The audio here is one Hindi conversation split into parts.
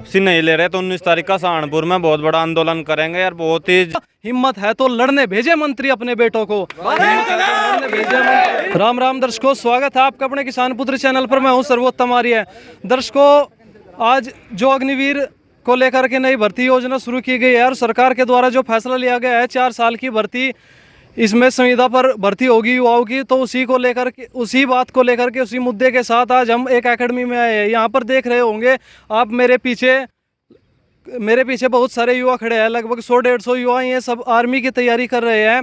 वापसी नहीं ले रहे तो 19 तारीख का सहारनपुर में बहुत बड़ा आंदोलन करेंगे यार। बहुत ही हिम्मत है तो लड़ने भेजे मंत्री अपने बेटों को। राम राम दर्शकों, स्वागत है आपका अपने किसान पुत्र चैनल पर। मैं हूं सर्वोत्तम आर्य। दर्शकों, आज जो अग्निवीर को लेकर के नई भर्ती योजना शुरू की गई है और सरकार के द्वारा जो फैसला लिया गया है 4 साल की भर्ती, इसमें संविदा पर भर्ती होगी युवाओं की, तो उसी को लेकर के, उसी बात को लेकर के, उसी मुद्दे के साथ आज हम एक एकेडमी में आए हैं। यहाँ पर देख रहे होंगे आप मेरे पीछे बहुत सारे युवा खड़े हैं, लगभग 100-150 युवा। ये सब आर्मी की तैयारी कर रहे हैं।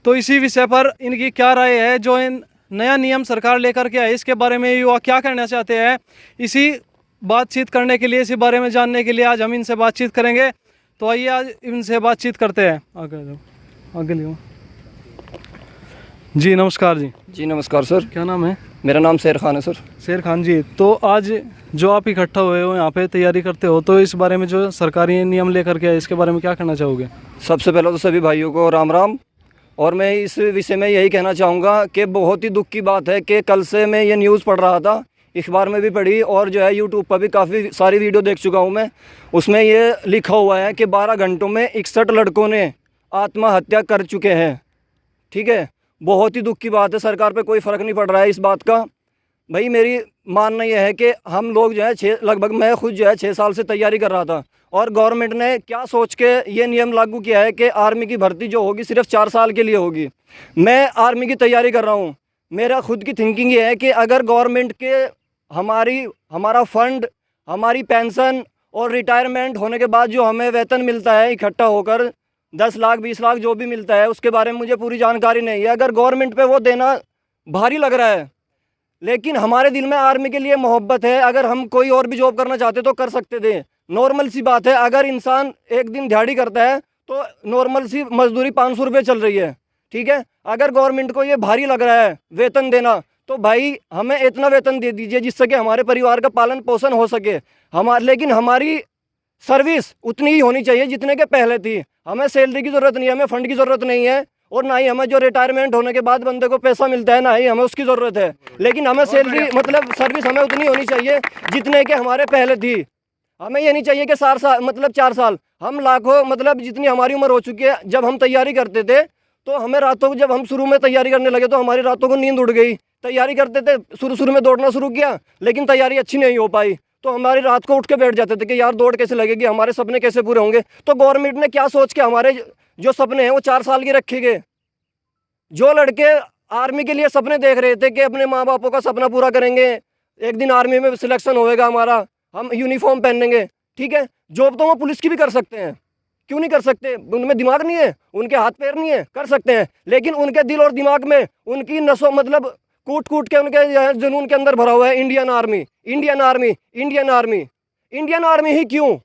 तो इसी विषय पर इनकी क्या राय है, जो इन नया नियम सरकार लेकर के आए, इसके बारे में युवा क्या कहना चाहते हैं, इसी बातचीत करने के लिए, इसी बारे में जानने के लिए आज हम इनसे बातचीत करेंगे। तो आइए आज इनसे बातचीत करते हैं। आगे लियो जी। नमस्कार जी। जी नमस्कार सर। क्या नाम है? मेरा नाम शेर खान है सर। शेर खान जी, तो आज जो आप इकट्ठा हुए हो, यहाँ पे तैयारी करते हो, तो इस बारे में जो सरकारी नियम लेकर के आए, इसके बारे में क्या कहना चाहोगे? सबसे पहले तो सभी भाइयों को राम राम। और मैं इस विषय में यही कहना चाहूँगा कि बहुत ही दुख की बात है कि कल से मैं ये न्यूज़ पढ़ रहा था, अखबार में भी पढ़ी और जो है यूट्यूब पर भी काफ़ी सारी वीडियो देख चुका हूँ मैं। उसमें ये लिखा हुआ है कि 12 घंटों में 61 लड़कों ने आत्महत्या कर चुके हैं। ठीक है, बहुत ही दुख की बात है। सरकार पे कोई फ़र्क नहीं पड़ रहा है इस बात का। भाई मेरी मानना यह है कि हम लोग जो है लगभग मैं खुद जो है 6 साल से तैयारी कर रहा था, और गवर्नमेंट ने क्या सोच के ये नियम लागू किया है कि आर्मी की भर्ती जो होगी सिर्फ 4 साल के लिए होगी। मैं आर्मी की तैयारी कर रहा हूँ। मेरा खुद की थिंकिंग ये है कि अगर गवर्नमेंट के हमारा फंड, हमारी पेंशन और रिटायरमेंट होने के बाद जो हमें वेतन मिलता है इकट्ठा होकर 10 लाख 20 लाख जो भी मिलता है, उसके बारे में मुझे पूरी जानकारी नहीं है। अगर गवर्नमेंट पे वो देना भारी लग रहा है, लेकिन हमारे दिल में आर्मी के लिए मोहब्बत है। अगर हम कोई और भी जॉब करना चाहते तो कर सकते थे, नॉर्मल सी बात है। अगर इंसान एक दिन दिहाड़ी करता है तो नॉर्मल सी मजदूरी 500 रुपये चल रही है। ठीक है, अगर गवर्नमेंट को ये भारी लग रहा है वेतन देना, तो भाई हमें इतना वेतन दे दीजिए जिससे कि हमारे परिवार का पालन पोषण हो सके। लेकिन हमारी सर्विस उतनी ही होनी चाहिए जितने के पहले थी। हमें सैलरी की ज़रूरत नहीं है, हमें फंड की ज़रूरत नहीं है, और ना ही हमें जो रिटायरमेंट होने के बाद बंदे को पैसा मिलता है, ना ही हमें उसकी ज़रूरत है। लेकिन हमें सैलरी मतलब सर्विस हमें उतनी होनी चाहिए जितने के हमारे पहले थी। हमें ये नहीं चाहिए कि 4 साल हम लाखों, मतलब जितनी हमारी उम्र हो चुकी है। जब हम तैयारी करते थे तो हमें रातों को, जब हम शुरू में तैयारी करने लगे तो हमारी रातों को नींद उड़ गई। तैयारी करते थे, शुरू में दौड़ना शुरू किया, लेकिन तैयारी अच्छी नहीं हो पाई, तो हमारी रात को उठ के बैठ जाते थे कि यार दौड़ कैसे लगेगी, हमारे सपने कैसे पूरे होंगे। तो गवर्नमेंट ने क्या सोच के हमारे जो सपने हैं वो 4 साल के रखे गए। जो लड़के आर्मी के लिए सपने देख रहे थे कि अपने माँ बापों का सपना पूरा करेंगे, एक दिन आर्मी में सिलेक्शन होएगा हमारा, हम यूनिफॉर्म पहनेंगे, ठीक है, जॉब तो वो पुलिस की भी कर सकते हैं, क्यों नहीं कर सकते? उनमें दिमाग नहीं है, उनके हाथ पैर नहीं है, कर सकते हैं। लेकिन उनके दिल और दिमाग में, उनकी नसों, मतलब कूट कूट के उनके जुनून के अंदर भरा हुआ है Indian army, Indian army, Indian army. Indian army ही क्यों,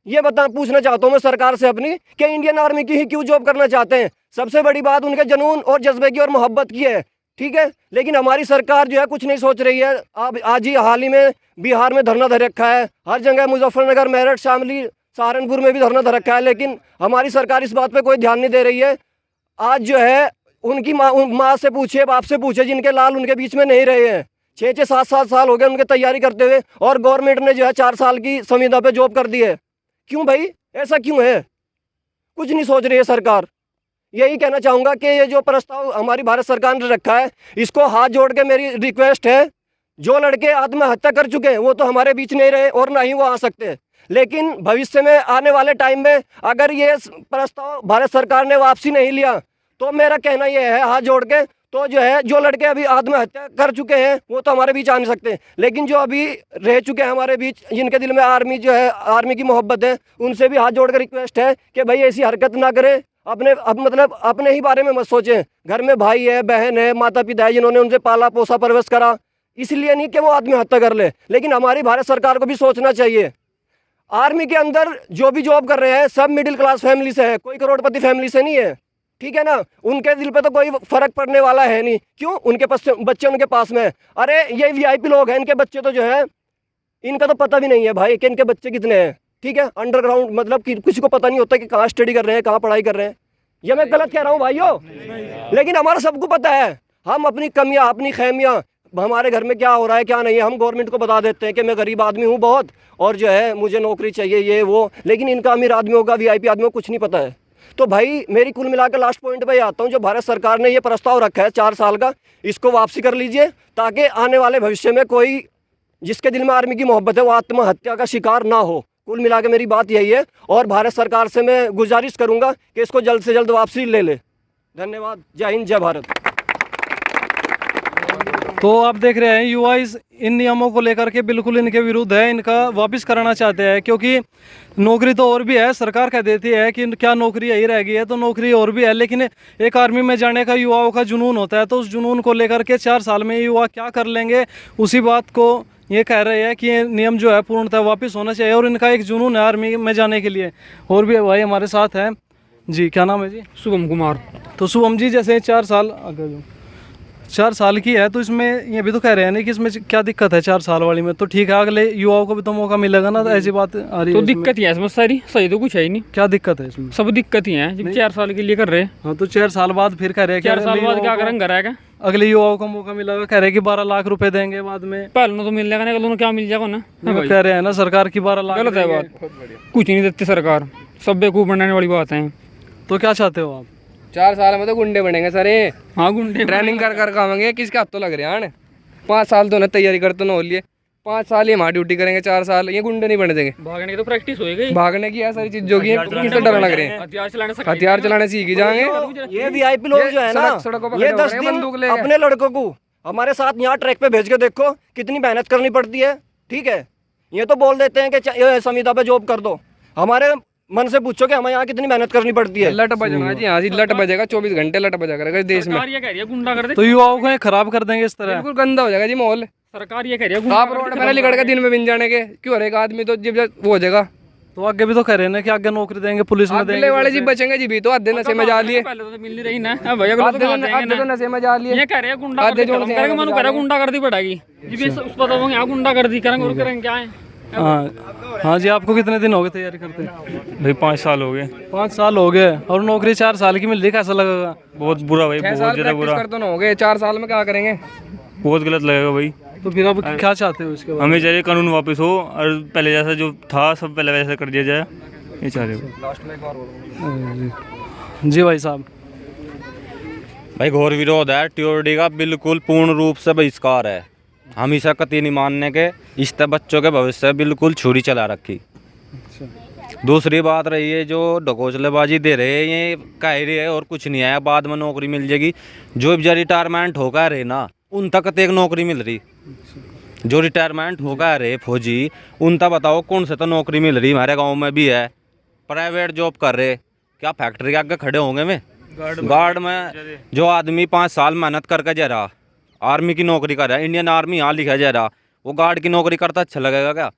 ये पूछना चाहता हूँ मैं सरकार से अपनी, कि इंडियन आर्मी की ही क्यों जॉब करना चाहते हैं? सबसे बड़ी बात उनके जुनून और जज्बे की और मोहब्बत की है, ठीक है। लेकिन हमारी सरकार जो है कुछ नहीं सोच रही है। अब आज ही हाल ही में बिहार में धरना धर रखा है, हर जगह मुजफ्फरनगर, मेरठ, शामली, सहारनपुर में भी धरना धर रखा है, लेकिन हमारी सरकार इस बात पे कोई ध्यान नहीं दे रही है। आज जो है उनकी माँ से पूछिए, बाप से पूछिए, जिनके लाल उनके बीच में नहीं रहे हैं। 6-6, 7-7 साल हो गए उनके तैयारी करते हुए, और गवर्नमेंट ने जो है 4 साल की संविदा पे जॉब कर दी है। क्यों भाई, ऐसा क्यों है? कुछ नहीं सोच रही है सरकार। यही कहना चाहूँगा कि ये जो प्रस्ताव हमारी भारत सरकार ने रखा है, इसको हाथ जोड़ के मेरी रिक्वेस्ट है, जो लड़के आत्महत्या कर चुके हैं वो तो हमारे बीच नहीं रहे और ना ही वो आ सकते, लेकिन भविष्य में आने वाले टाइम में अगर ये प्रस्ताव भारत सरकार ने वापसी नहीं लिया, तो मेरा कहना यह है हाथ जोड़ के, तो जो है जो लड़के अभी आत्महत्या कर चुके हैं वो तो हमारे बीच आ नहीं सकते, लेकिन जो अभी रह चुके हैं हमारे बीच, जिनके दिल में आर्मी जो है, आर्मी की मोहब्बत है, उनसे भी हाथ जोड़ कर रिक्वेस्ट है कि भाई ऐसी हरकत ना करें। अपने ही बारे में मत सोचें। घर में भाई है, बहन है, माता पिता है, जिन्होंने उनसे पाला पोसा परवरिश करा, इसलिए नहीं कि वो आत्महत्या कर ले। लेकिन हमारी भारत सरकार को भी सोचना चाहिए। आर्मी के अंदर जो भी जॉब कर रहे हैं सब मिडिल क्लास फैमिली से है, कोई करोड़पति फैमिली से नहीं है, ठीक है ना। उनके दिल पे तो कोई फर्क पड़ने वाला है नहीं। क्यों? उनके बच्चे उनके पास में। अरे ये वीआईपी लोग हैं, इनके बच्चे तो जो है, इनका तो पता भी नहीं है भाई कि इनके बच्चे कितने हैं, ठीक है। अंडरग्राउंड, मतलब कि किसी को पता नहीं होता कि कहाँ स्टडी कर रहे हैं, कहाँ पढ़ाई कर रहे हैं। ये मैं गलत कह रहा हूँ भाइयों? लेकिन हमारा सबको पता है, हम अपनी कमियां, अपनी खैमियां, हमारे घर में क्या हो रहा है क्या नहीं है, हम गवर्नमेंट को बता देते हैं कि मैं गरीब आदमी हूँ बहुत और जो है मुझे नौकरी चाहिए ये वो, लेकिन इनका अमीर आदमियों का VIP आदमियों को कुछ नहीं पता है। तो भाई मेरी कुल मिलाकर लास्ट पॉइंट पे आता हूँ, जो भारत सरकार ने ये प्रस्ताव रखा है 4 साल का, इसको वापसी कर लीजिए ताकि आने वाले भविष्य में कोई जिसके दिल में आर्मी की मोहब्बत है वो आत्महत्या का शिकार ना हो। कुल मिला के मेरी बात यही है और भारत सरकार से मैं गुजारिश करूंगा कि इसको जल्द से जल्द वापसी ले ले। धन्यवाद। जय हिंद, जय भारत। तो आप देख रहे हैं युवा इन नियमों को लेकर के बिल्कुल इनके विरुद्ध है, इनका वापस कराना चाहते हैं, क्योंकि नौकरी तो और भी है, सरकार कह देती है कि क्या नौकरी यही रह गई है, तो नौकरी और भी है, लेकिन एक आर्मी में जाने का युवाओं का जुनून होता है, तो उस जुनून को लेकर के 4 साल में युवा क्या कर लेंगे, उसी बात को ये कह रहे हैं कि ये नियम जो है पूर्णतः वापस होना चाहिए और इनका एक जुनून है आर्मी में जाने के लिए। और भी भाई हमारे साथ हैं जी, क्या नाम है जी? शुभम कुमार। तो शुभम जी, जैसे 4 साल आगे जो 4 साल की है, तो इसमें ये भी तो कह रहे हैं ना कि इसमें क्या दिक्कत है 4 साल वाली में, तो ठीक है अगले युवाओं को भी तो मौका मिलेगा ना, तो ऐसी बात आ रही तो है दिक्कत ही है इसमें सारी, सही तो कुछ है ही नहीं। क्या दिक्कत है इसमें? सब दिक्कत ही है जब 4 साल के लिए कर रहे हैं। हाँ, तो 4 साल बाद फिर कह रहे हैं 4 साल बाद क्या करेंगे, घर आएगा अगले युवाओं को मौका मिलेगा, कह रहे हैं कि 12 लाख रुपए देंगे बाद में। पहले तो मिल जाएगा, अगले क्या मिल जाएगा ना, कह रहे हैं ना सरकार की 12 लाख। गलत है बात, कुछ नहीं देती सरकार, सब बेवकूफ़ बनाने वाली बात है। तो क्या चाहते हो आप? 4 साल में तो गुंडे बनेंगे सारे। हाँ, गुंडे ट्रेनिंग कर खावेंगे, किसके हाथ तो लग रहे हैं। 5 साल तो उन्हें तैयारी करते ना हो लिए, 5 साल ये हमारी ड्यूटी करेंगे, 4 साल ये गुंडे नहीं बने देंगे। भागने की तो प्रैक्टिस होएगी, भागने की है सारी चीजों की, किससे डर लग रहे हैं। हथियार चलाने सीख ही जाएंगे। ये VIP लोग जो है ना, सड़कों पर ये खड़े हो 10 रहे हैं दिन बंदूक लेके। अपने लड़कों को हमारे साथ यहाँ ट्रैक पे भेज के देखो कितनी मेहनत करनी पड़ती है। ठीक है, ये तो बोल देते हैं कि ये संविदा पे जॉब कर दो, हमारे मन से पूछो कि हमें यहाँ कितनी मेहनत करनी पड़ती है। लट बजना जी, यहाँ से लट बजेगा, 24 घंटे लट बजा करेगा देश में। ये कह रही है गुंडा कर दे, तो युवाओं को ये खराब कर देंगे इस तरह। बिल्कुल गंदा हो जाएगा जी माहौल। सरकार ये कह रही है आप रोड पर निकल के दिन में बिन जाने के क्यों, हर एक आदमी तो जब वो हो जाएगा। तो आगे भी तो कह रहे हैं ना कि आगे नौकरी देंगे, पुलिस में देंगे। वाले जी बचेंगे जी, भी तो आधे नशे में जा लिए, पहले तो मिल नहीं रही ना भैया, आधे तो नशे में जा लिए। ये कह रहे हैं गुंडा कर करेंगे, मनु कह रहा गुंडा कर दी पड़ेगी जी, उस पता होंगे यहाँ गुंडा कर दी करेंगे और करेंगे क्या है। हाँ जी, आपको कितने दिन हो गए तैयारी करते? भाई 5 साल हो गए। 5 साल हो गए और नौकरी 4 साल की मिल रही, कैसा लगेगा? बहुत बुरा भाई, 6 बहुत साल ज़्यादा बुरा, कर तो ना हो गए, 4 साल में क्या करेंगे। बहुत गलत लगेगा भाई। तो फिर आप क्या चाहते हो इसके बाद? हमें चाहिए कानून वापस हो और पहले जैसा जो था सब पहले वैसा कर दिया जाए, ये चाह रहे हो। जी भाई साहब। भाई घोर विरोध है, TOD का बिल्कुल पूर्ण रूप से बहिष्कार है। हम इसे कतई नहीं मानने के, इस तरह बच्चों के भविष्य बिल्कुल छुरी चला रखी। दूसरी बात रही है जो ढकोसलेबाजी दे रहे हैं, ये कह रही है और कुछ नहीं है, बाद में नौकरी मिल जाएगी। जो भी रिटायरमेंट होगा रहे ना, उन तक एक नौकरी मिल रही। जो रिटायरमेंट होगा रहे फौजी, उन तक बताओ कौन से तो नौकरी मिल रही। हमारे गाँव में भी है, प्राइवेट जॉब कर रहे, क्या फैक्ट्री के आगे खड़े होंगे में गार्ड में। जो आदमी 5 साल मेहनत करके जा रहा, आर्मी की नौकरी कर रहा है, इंडियन आर्मी यहाँ लिखा जा रहा, वो गार्ड की नौकरी करता अच्छा लगेगा क्या?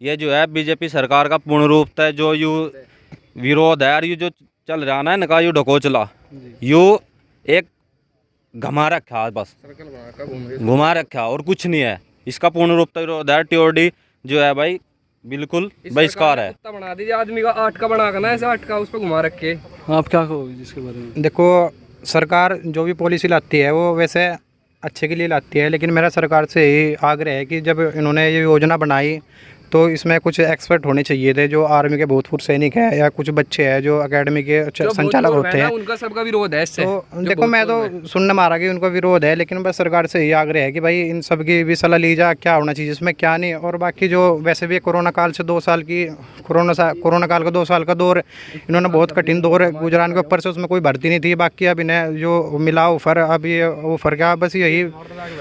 ये जो है बीजेपी सरकार का पूर्ण रूप से जो यू विरोध है, और ये जो चल रहा ना इनका यू ढकोचला, यू एक घुमा रखा है, बस घुमा रखा और कुछ नहीं है। इसका पूर्ण रूप से विरोध है। TOD जो है भाई बिल्कुल बहिष्कार है। बना दीजिए आदमी का 8 का बना कर ना, ऐसे 8 का उस पर घुमा रखे। आप क्या कहोगे जिसके बारे में? देखो, सरकार जो भी पॉलिसी लाती है वो वैसे अच्छे के लिए लाती है, लेकिन मेरा सरकार से यही आग्रह है कि जब इन्होंने ये योजना बनाई तो इसमें कुछ एक्सपर्ट होने चाहिए थे, जो आर्मी के भूतपूर्व सैनिक हैं या कुछ बच्चे हैं जो एकेडमी के संचालक होते हैं। उनका सबका विरोध है इससे। तो देखो, मैं तो सुनने मारा कि उनका विरोध है, लेकिन बस सरकार से यही आग्रह है कि भाई इन सब की भी सलाह ली जाए, क्या होना चाहिए इसमें क्या नहीं। और बाकी जो वैसे भी कोरोना काल से 2 साल की कोरोना काल का 2 साल का दौर इन्होंने बहुत कठिन दौर गुजरान के ऊपर से, उसमें कोई भर्ती नहीं थी। बाकी अब इन्हें जो मिला ऑफर, अब ये ऑफर क्या बस यही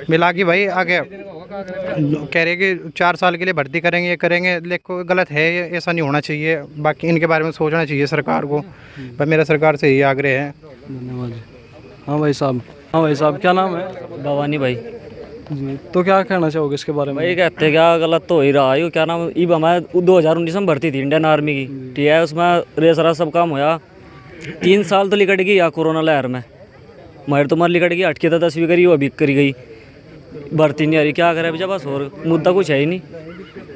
मिला कि भाई आगे कह रहे कि 4 साल के लिए भर्ती करेंगे, ये करेंगे, लेकिन गलत है, ऐसा नहीं होना चाहिए। बाकी इनके बारे में सोचना चाहिए सरकार को, पर मेरा सरकार से यही आग्रह है। धन्यवाद। हाँ भाई साहब। हाँ भाई साहब, क्या नाम है? भवानी भाई जी, तो क्या कहना चाहोगे इसके बारे में? भाई कहते क्या गलत तो हो ही रहा है। क्या नाम, इब हमारे 2019 में भर्ती थी इंडियन आर्मी की, ठीक है, उसमें रेसरा सब काम होया। 3 साल तो लिकट गई या कोरोना लहर में, मर तो मर लिकट गई, 8 की तो 10वीं करी, वो अभी करी गई, भर्ती नहीं आ रही, क्या करे भैया, बस और मुद्दा कुछ है ही नहीं।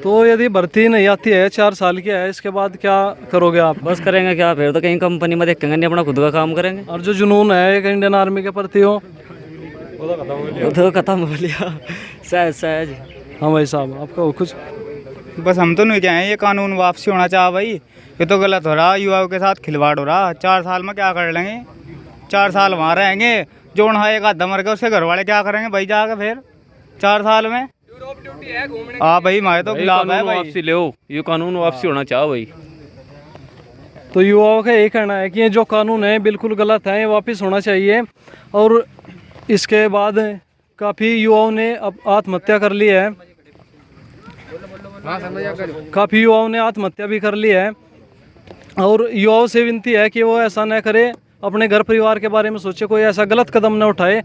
तो यदि भर्ती नहीं आती है, 4 साल की है, इसके बाद क्या करोगे आप? बस करेंगे क्या, फिर तो कहीं कंपनी में देखेंगे नहीं, अपना खुद का काम करेंगे। और जो जुनून है एक इंडियन आर्मी के प्रति हो, तो खत्म हो लिया सहज सहज। हाँ भाई साहब, आपका कुछ? बस हम तो नहीं कहें ये कानून वापसी होना चाह भाई, ये तो गलत हो रहा, युवाओं के साथ खिलवाड़ हो रहा। 4 साल में क्या कर लेंगे, 4 साल वहाँ रहेंगे, जो एक आधा मर गया उसके घर वाले क्या करेंगे भाई जाकर फिर 4 साल में? हाँ भाई, मैं तो खिलाफ है भाई। वापसी ले, ये कानून वापसी होना चाह भाई। तो युवाओं का यही कहना है कि ये जो कानून है बिल्कुल गलत है, ये वापस होना चाहिए। और इसके बाद काफ़ी युवाओं ने अब आत्महत्या कर ली है, काफ़ी युवाओं ने आत्महत्या भी कर ली है। और युवाओं से विनती है कि वो ऐसा न करे, अपने घर परिवार के बारे में सोचे, कोई ऐसा गलत कदम न उठाए।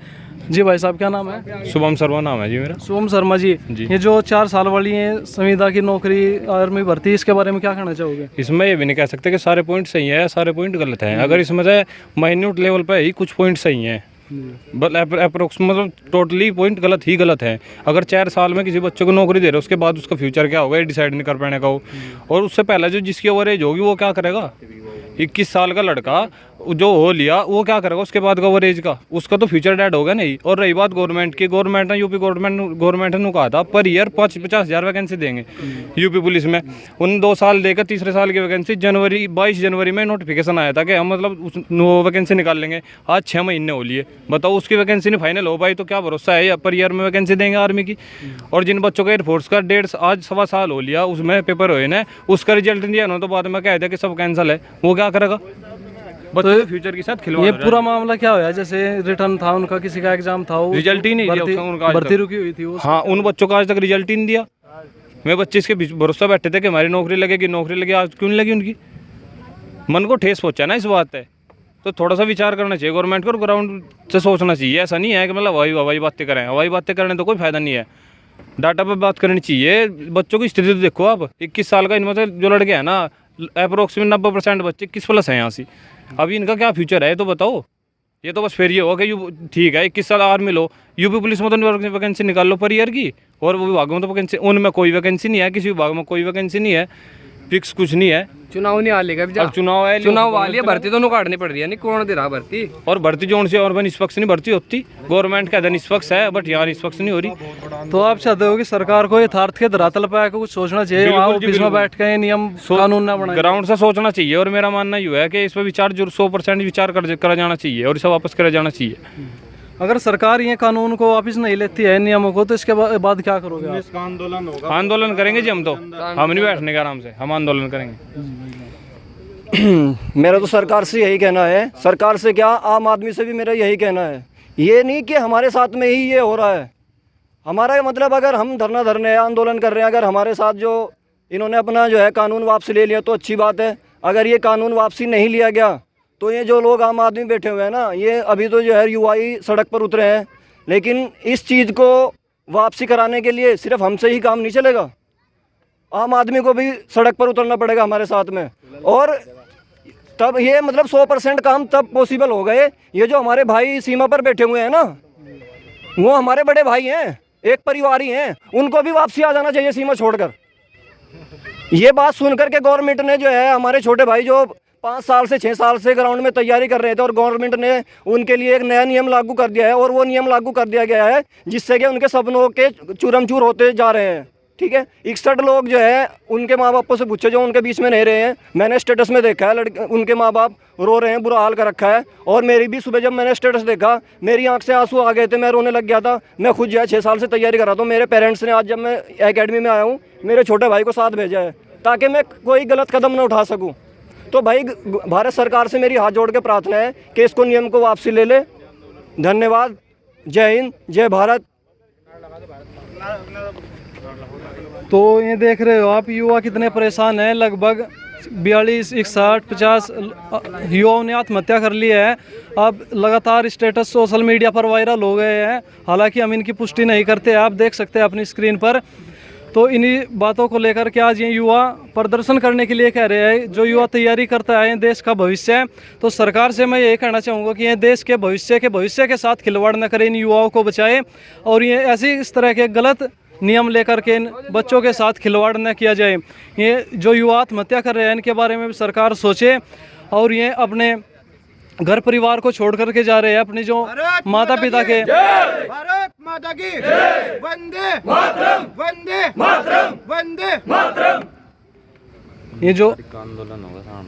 जी भाई साहब, क्या नाम है? शुभम शर्मा नाम है जी मेरा। शुभम शर्मा जी, ये जो 4 साल वाली है संविदा की नौकरी, आर्मी भर्ती, इसके बारे में क्या कहना चाहोगे? इसमें ये भी नहीं कह सकते कि सारे पॉइंट सही है, सारे पॉइंट गलत हैं। अगर इसमें से माइन्यूट लेवल पे ही कुछ पॉइंट सही हैं, अप्रोक्स मतलब टोटली पॉइंट गलत ही गलत है। अगर 4 साल में किसी बच्चे को नौकरी दे रहे हो, उसके बाद उसका फ्यूचर क्या होगा ये डिसाइड नहीं कर पाने का वो। और उससे पहले जो जिसकी ओवर एज होगी वो क्या करेगा? 21 साल का लड़का जो हो लिया वो क्या करेगा उसके बाद का ओवर एज का? उसका तो फ्यूचर डेड होगा नहीं। और रही बात गवर्नमेंट की, गवर्नमेंट ने यूपी गवर्नमेंट ने कहा था पर ईयर 50,000 वैकेंसी देंगे यूपी पुलिस में। उन 2 साल देकर तीसरे साल की वैकेंसी 22 जनवरी में नोटिफिकेशन आया था कि हम मतलब वो वैकेंसी निकाल लेंगे। आज 6 महीने हो लिए, बताओ उसकी वैकेंसी नहीं फाइनल हो पाई तो क्या भरोसा है पर ईयर में वैकेंसी देंगे आर्मी की? और जिन बच्चों का एयरफोर्स का आज 1.25 साल हो लिया, उसमें पेपर हुए ना, उसका रिजल्ट नहीं दिया ना, तो बाद में कह दिया कि सब कैंसिल है, वो क्या करेगा? बच्चों के फ्यूचर के साथ खिलवाड़। ये पूरा मामला क्या हुआ? जैसे रिटर्न था उनका, किसी का एग्जाम था, रिजल्ट ही नहीं दिया उनका, भर्ती रुकी हुई थी। हाँ, उन बच्चों का आज तक रिजल्ट ही नहीं दिया। मेरे बच्चे इसके भरोसा बैठे थे कि हमारी नौकरी लगेगी, नौकरी लगी, आज क्यों नहीं लगी उनकी? मन को ठेस पहुंचा ना इस बात है, तो थोड़ा सा विचार करना चाहिए गवर्नमेंट को, और ग्राउंड से सोचना चाहिए। ऐसा नहीं है कि मतलब हवाई बातें करें, हवाई बातें करने तो कोई फायदा नहीं है, डाटा पे बात करनी चाहिए। बच्चों की स्थिति तो देखो आप, 21 साल का इनमें से जो लड़के हैं ना, अप्रोक्सीमेट 90% बच्चे 21+ हैं यहाँ से। अभी इनका क्या फ्यूचर है तो बताओ? ये तो बस फिर ये होगा कि ठीक है 21 साल आर्मी लो, यूपी पुलिस में तो वैकेंसी निकाल लो पर ईयर की, और वो विभागों में तो वैकेंसी, उनमें कोई वैकेंसी नहीं है, किसी विभाग में कोई वैकेंसी नहीं है, फिक्स कुछ नहीं है। चुनाव नहीं आ लेगा, अब चुनाव है, चुनाव वाली है, भर्ती तो काटनी पड़ रही है, नहीं कौन दे रहा भर्ती? और भर्ती जोन से और निष्पक्ष नहीं भर्ती होती, गवर्नमेंट कहता निष्पक्ष है बट यहाँ निष्पक्ष नहीं हो रही। तो आप चाहते हो कि सरकार को यथार्थ के धरातल पर आकर कुछ सोचना चाहिए, वहाँ ऑफिस में बैठ के नियम कानून ना बनाए, ग्राउंड से सोचना चाहिए। और मेरा मानना ये है कि इस पर विचार 100% विचार करा जाना चाहिए और इसे वापस करा जाना चाहिए। अगर सरकार ये कानून को वापस नहीं लेती है, नियमों को, तो इसके बाद क्या करोगे आप? आंदोलन करेंगे जी, हम नहीं बैठने के आराम से, हम आंदोलन करेंगे। मेरा तो सरकार से यही कहना है, सरकार से क्या आम आदमी से भी मेरा यही कहना है, ये नहीं कि हमारे साथ में ही ये हो रहा है। हमारा मतलब अगर हम धरना धर रहे हैं, आंदोलन कर रहे हैं, अगर हमारे साथ जो इन्होंने अपना जो है कानून वापसी ले लिया तो अच्छी बात है। अगर ये कानून वापसी नहीं लिया गया तो ये जो लोग आम आदमी बैठे हुए हैं ना, ये अभी तो जो है युवा ही सड़क पर उतरे हैं, लेकिन इस चीज़ को वापसी कराने के लिए सिर्फ हमसे ही काम नहीं चलेगा, आम आदमी को भी सड़क पर उतरना पड़ेगा हमारे साथ में। और तब ये मतलब 100% काम तब पॉसिबल हो गए। ये जो हमारे भाई सीमा पर बैठे हुए हैं ना, वो हमारे बड़े भाई हैं, एक परिवार ही हैं, उनको भी वापसी आ जाना चाहिए सीमा छोड़कर। ये बात सुनकर के गवर्नमेंट ने जो है हमारे छोटे भाई जो 5 साल से 6 साल से ग्राउंड में तैयारी कर रहे थे, और गवर्नमेंट ने उनके लिए एक नया नियम लागू कर दिया है, और वो नियम लागू कर दिया गया है जिससे कि उनके सपनों के चूरम-चूर होते जा रहे हैं। ठीक है, 61 लोग जो है उनके माँ बापों से पूछे जो उनके बीच में नहीं रहे हैं, मैंने स्टेटस में देखा है, लड़के उनके माँ बाप रो रहे हैं, बुरा हाल कर रखा है। और मेरी भी सुबह जब मैंने स्टेटस देखा मेरी आंख से आंसू आ गए थे, मैं रोने लग गया था। मैं खुद जो है 6 साल से तैयारी कर रहा था। मेरे पेरेंट्स ने आज जब मैं एकेडमी में आया हूँ मेरे छोटे भाई को साथ भेजा है ताकि मैं कोई गलत कदम न उठा सकूँ। तो भाई भारत सरकार से मेरी हाथ जोड़ के प्रार्थना है कि इसको नियम को वापसी ले ले। धन्यवाद। जय हिंद, जय भारत। तो ये देख रहे हो आप, युवा कितने परेशान हैं। लगभग 42, 61, 50 युवाओं ने आत्महत्या कर ली है। अब लगातार स्टेटस सोशल मीडिया पर वायरल हो गए हैं, हालांकि हम इनकी पुष्टि नहीं करते, आप देख सकते हैं अपनी स्क्रीन पर। तो इन्हीं बातों को लेकर के आज ये युवा प्रदर्शन करने के लिए कह रहे हैं। जो युवा तैयारी करता है देश का भविष्य है, तो सरकार से मैं ये कहना चाहूँगा कि ये देश के भविष्य के साथ खिलवाड़ न करें, इन युवाओं को बचाए, और ये ऐसी इस तरह के गलत नियम लेकर के इन बच्चों के साथ खिलवाड़ न किया जाए। ये जो युवा आत्महत्या कर रहे हैं इनके बारे में भी सरकार सोचे, और ये अपने घर परिवार को छोड़ करके जा रहे हैं अपने जो माता पिता के। भारत माता की वंदे मातरम, वंदे मातरम, वंदे मातरम। ये जो आंदोलन होगा,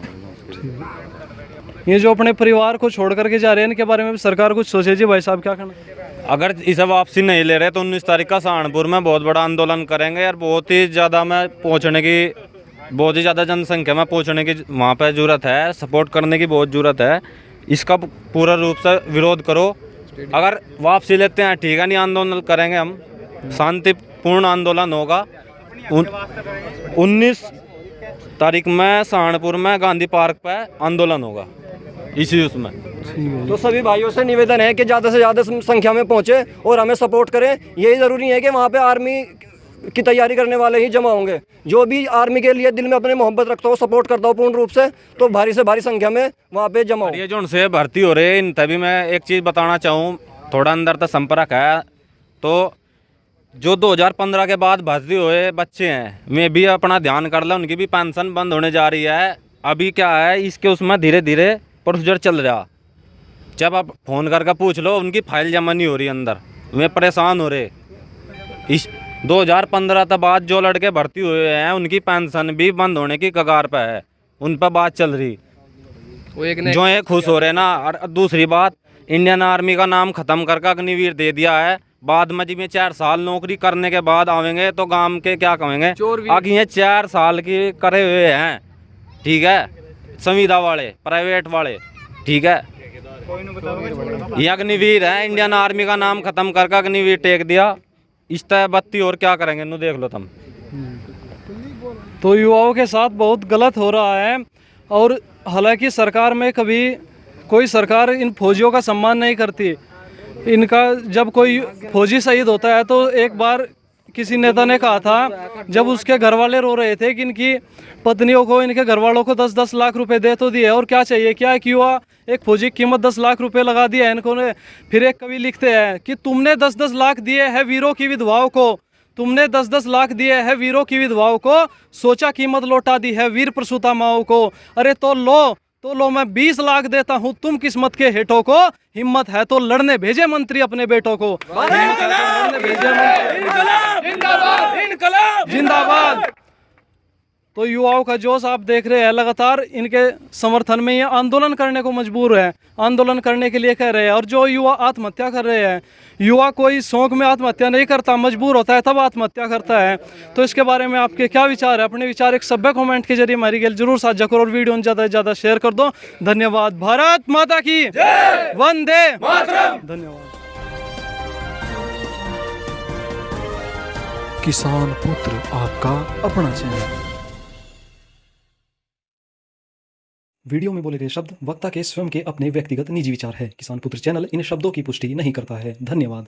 ये जो अपने परिवार को छोड़ करके जा रहे हैं, इनके बारे में भी सरकार कुछ सोचे जी भाई साहब, क्या करना? अगर इसे वापसी नहीं ले रहे तो 19 तारीख का सहारनपुर में बहुत बड़ा आंदोलन करेंगे यार। बहुत ही ज़्यादा में पहुंचने की, बहुत ही ज़्यादा जनसंख्या में पहुंचने की वहाँ पे ज़रूरत है, सपोर्ट करने की बहुत ज़रूरत है। इसका पूरा रूप से विरोध करो। अगर वापसी लेते हैं ठीक है, नहीं आंदोलन करेंगे हम, शांतिपूर्ण आंदोलन होगा। 19 तारीख में सहारनपुर में गांधी पार्क पे आंदोलन होगा इसी उसमें। तो सभी भाइयों से निवेदन है कि ज़्यादा से ज़्यादा संख्या में पहुँचे और हमें सपोर्ट करें। यही ज़रूरी है कि वहाँ पे आर्मी की तैयारी करने वाले ही जमा होंगे। जो भी आर्मी के लिए दिल में अपने मोहब्बत रखता हो, सपोर्ट करता हो पूर्ण रूप से, तो भारी से भारी संख्या में वहाँ पे जमा हो। ये जो उनसे भर्ती हो रहे हैं इन तभी मैं एक चीज़ बताना चाहूँ, थोड़ा अंदर तक संपर्क है। तो जो 2015 के बाद भर्ती हुए बच्चे हैं, मैं भी अपना ध्यान कर ला, उनकी भी पेंशन बंद होने जा रही है। अभी क्या है इसके उसमें धीरे धीरे प्रोसीजर चल रहा। जब आप फ़ोन करके पूछ लो, उनकी फाइल जमा नहीं हो रही अंदर, वे परेशान हो रहे। इस 2015 के बाद जो लड़के भर्ती हुए हैं उनकी पेंशन भी बंद होने की कगार पे है, उन पर बात चल रही। वो एक जो है खुश हो रहे ना। और दूसरी बात, इंडियन आर्मी का नाम ख़त्म करके अग्निवीर दे दिया है। बाद में जब ये 4 साल नौकरी करने के बाद आवेंगे तो गांव के क्या कहेंगे, आगे ये 4 साल की करे हुए हैं, ठीक है, संविदा वाले, प्राइवेट वाले, ठीक है, ये अग्निवीर है। इंडियन आर्मी का नाम खत्म करके अग्निवीर टेक दिया। इस तरह बत्ती और क्या करेंगे, नु देख लो तुम। तो युवाओं के साथ बहुत गलत हो रहा है। और हालांकि सरकार में कभी कोई सरकार इन फौजियों का सम्मान नहीं करती। इनका जब कोई फौजी शहीद होता है तो एक बार किसी नेता ने कहा था, जब उसके घर वाले रो रहे थे कि इनकी पत्नियों को, इनके घर वालों को 10-10 लाख रुपए दे तो दिए, और क्या चाहिए, क्या है कि युवा एक फौजी की कीमत 10 लाख रुपए लगा दिया है इनको ने। फिर एक कवि लिखते हैं कि तुमने 10-10 लाख दिए हैं वीरों की विधवाओं को, तुमने 10-10 लाख दिए हैं वीरों की विधवाओं को, सोचा कीमत लौटा दी है वीर प्रसूता माओ को। अरे तो लो मैं 20 लाख देता हूँ तुम किस्मत के हेठों को, हिम्मत है तो लड़ने भेजे मंत्री अपने बेटों को। जिंदाबाद। तो युवाओं का जोश आप देख रहे हैं, लगातार इनके समर्थन में ये आंदोलन करने को मजबूर है, आंदोलन करने के लिए कह रहे हैं। और जो युवा आत्महत्या कर रहे हैं, युवा कोई शौक में आत्महत्या नहीं करता, मजबूर होता है तब आत्महत्या करता है। तो इसके बारे में आपके क्या विचार है? अपने विचार एक सभ्य कमेंट के जरिए हमारी गेल जरूर साझा करो और वीडियो ज़्यादा से ज़्यादा शेयर कर दो। धन्यवाद। भारत माता की वंदे मातरम। धन्यवाद। किसान पुत्र, आपका अपना चैनल। वीडियो में बोले गए शब्द वक्ता के स्वयं के अपने व्यक्तिगत निजी विचार है। किसान पुत्र चैनल इन शब्दों की पुष्टि नहीं करता है। धन्यवाद।